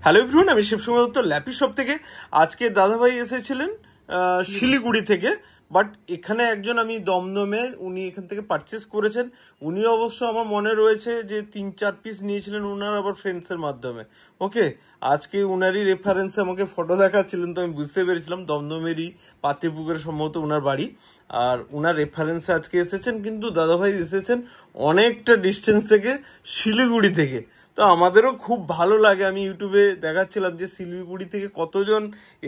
Hello everyone, আমি শিবসুমা Dutta lappy shop থেকে। আজকে দাদাভাই এসেছিলেন শিলিগুড়ি থেকে, বাট এখানে একজন আমি দমদমের, উনি এখান থেকে পারচেস করেছেন। উনি অবশ্য আমার মনে রয়েছে যে 3-4 পিস নিয়েছিলেন উনার আবার ফ্রেন্ডসের মাধ্যমে। ওকে, আজকে উনারই রেফারেন্সে আমাকে ফটো দেখাচ্ছিলেন, তো আমি বুঝতে পেরেছিলাম দমদমেরই পাতিপুকুরে সম্ভবত উনার বাড়ি। আর উনার রেফারেন্সে আজকে এসেছেন, কিন্তু দাদাভাই এসেছেন অনেকটা ডিস্টেন্স থেকে, শিলিগুড়ি থেকে। তো আমাদেরও খুব ভালো লাগে, আমি ইউটিউবে দেখাচ্ছিলাম যে শিলিগুড়ি থেকে কতজন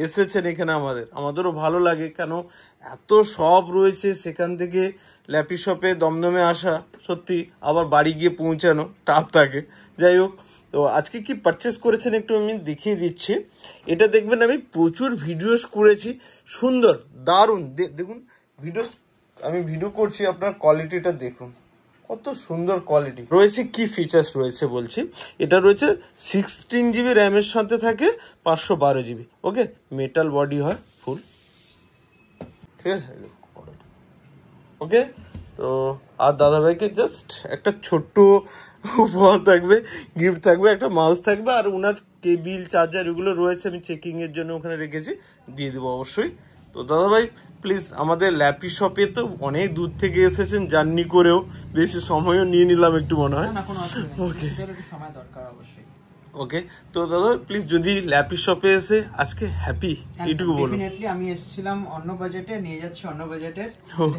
এসেছেন এখানে। আমাদেরও ভালো লাগে, কেন এত শপ রয়েছে, সেখান থেকে ল্যাপি শপে দমদমে আসা সত্যি, আবার বাড়ি গিয়ে পৌঁছানো টাফ থাকে। যাই হোক, তো আজকে কি পারচেস করেছেন একটু আমি দেখিয়ে দিচ্ছি। এটা দেখবেন আমি প্রচুর ভিডিওস করেছি, সুন্দর দারুণ। দেখুন আমি ভিডিও করছি, আপনার কোয়ালিটিটা দেখুন কত সুন্দর কোয়ালিটি রয়েছে। কি ফিচার্স রয়েছে বলছি, এটা রয়েছে 16 জিবি র্যামের সাথে থাকে 512 জিবি। ওকে, মেটাল বডি হয় ফুল, ঠিক আছে। ওকে, তো আর দাদাভাইকে জাস্ট একটা ছোট্ট উপহার থাকবে, গিফট থাকবে, একটা মাউস থাকবে, আর ওনার কেবিল চার্জার এগুলো রয়েছে, আমি চেকিং এর জন্য ওখানে রেখেছি, দিয়ে দেবো অবশ্যই। তো দাদাভাই প্লিজ, আমাদের ল্যাপি শপে তো অনেক দূর থেকে এসেছেন জার্নি করেও, বেশি সময়ও নিয়ে নিলাম একটু মনে হয়। ওকে ওকে, তো দাদা প্লিজ যদি ল্যাপি শপে এসে আজকে হ্যাপি এইটুকু বলুন। ডেফিনেটলি আমি এসেছিলাম অন্য বাজেটে, নিয়ে যাচ্ছি অন্য বাজেটের।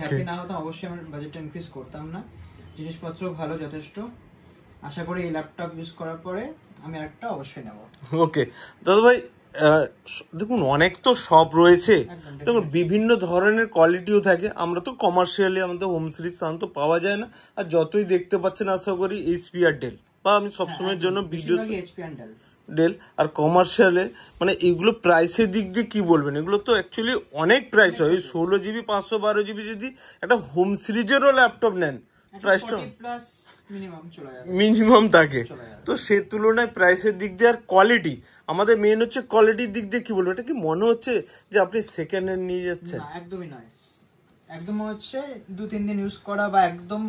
হ্যাপি না হতাম অবশ্যই, আমি বাজেটটা ইনক্রিজ করতাম না। জিনিসপত্র ভালো যথেষ্ট, আশা করি এই ল্যাপটপ ইউজ করার পরে আমি একটা অবশ্যই নেব। ওকে দাদা ভাই, দেখুন অনেক তো শপ রয়েছে, দেখুন বিভিন্ন ধরনের কোয়ালিটিও থাকে। আমরা তো কমার্শিয়ালি, আমাদের হোম সিরিজ সাউন্ড তো পাওয়া যায় না, আর যতই দেখতে পাচ্ছেন আশা করি এইচপি আর ডেল, বা আমি সবসময়ের জন্য ভিডিও ডেল আর কমার্শিয়ালে, মানে এগুলো প্রাইসের দিক দিয়ে কি বলবেন, এগুলো তো অ্যাকচুয়ালি অনেক প্রাইস হয়। 16 জিবি 512 জিবি যদি একটা হোম সিরিজেরও ল্যাপটপ নেন, প্রাইসটা মিনিমাম থাকে। তো সে তুলনায় প্রাইসের দিক দিয়ে আর কোয়ালিটি, আমাদের মেন হচ্ছে কোয়ালিটির দিক দিয়ে কি বলবো, এটা কি মনে হচ্ছে যে আপনি সেকেন্ড হ্যান্ড নিয়ে যাচ্ছেন? একদমই নয়, একদম হচ্ছে 2-3 দিন ইউজ করা বা একদম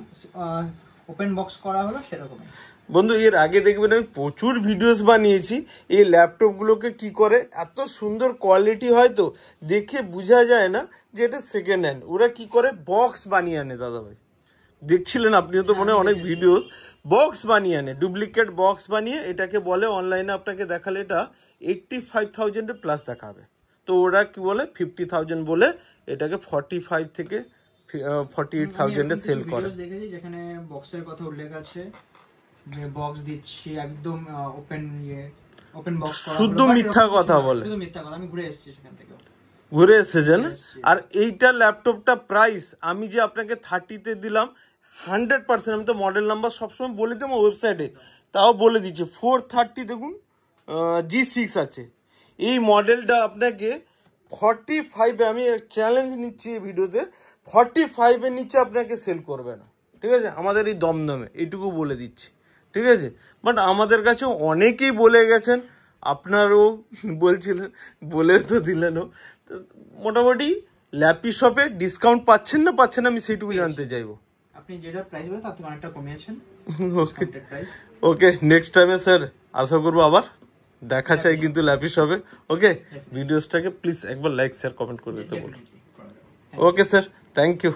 ওপেন বক্স করা হলো সেরকমই। বন্ধু, এর আগে দেখবেন আমি প্রচুর ভিডিওস বানিয়েছি এই ল্যাপটপগুলোকে কি করে, এত সুন্দর কোয়ালিটি হয় তো দেখে বোঝা যায় না যে এটা সেকেন্ড হ্যান্ড। ওরা কি করে বক্স বানিয়ে আনে, দাদাভাই দেখছিলেন আপনিও তো মনে হয় অনেক ভিডিওস, বক্স বানিয়ে আনে, ডুপ্লিকেট বক্স বানিয়ে এটাকে বলে, অনলাইনে আপনাকে দেখালে এটা 85,000 প্লাস দেখাবে। তো ওরা কি বলে 50,000 বলে এটাকে 45 থেকে 48,000 সেল করে। দেখেছি যেখানে বক্সের কথা উল্লেখ আছে, যে বক্স দিচ্ছি একদম ওপেন বক্স করা, শুধু মিথ্যা কথা বলে, শুধু মিথ্যা কথা। আমি ঘুরে এসেছি সেখান থেকে, ঘুরে এসেছেন। আর এইটা ল্যাপটপটা প্রাইস আমি যে আপনাকে 30-তে দিলাম 100%, আমি তো মডেল নাম্বার সবসময় বলে দিই আমার ওয়েবসাইটে, তাও বলে দিচ্ছি 430, দেখুন G6 আছে। এই মডেলটা আপনাকে 45, আমি চ্যালেঞ্জ নিচ্ছি এই ভিডিওতে, 45-এর নিচে আপনাকে সেল করবে না, ঠিক আছে, আমাদের এই দমদমে, এইটুকু বলে দিচ্ছি, ঠিক আছে। বাট আমাদের কাছে অনেকেই বলে গেছেন, আপনারও বলছিলেন, বলে তো দিলেনও। মোটামুটি ল্যাপি শপে ডিসকাউন্ট পাচ্ছেন না আমি সেইটুকু জানতে চাইবো। আপনি যেটা প্রাইস বলেন তার থেকে অনেকটা কমিয়েছেন। ওকে, নেক্সট টাইমে স্যার আশা করবো আবার দেখা চাই কিন্তু ল্যাপি শপে। ওকে, ভিডিওসটাকে প্লিজ একবার লাইক শেয়ার কমেন্ট করে দিতে বলুন। Okay sir, thank you.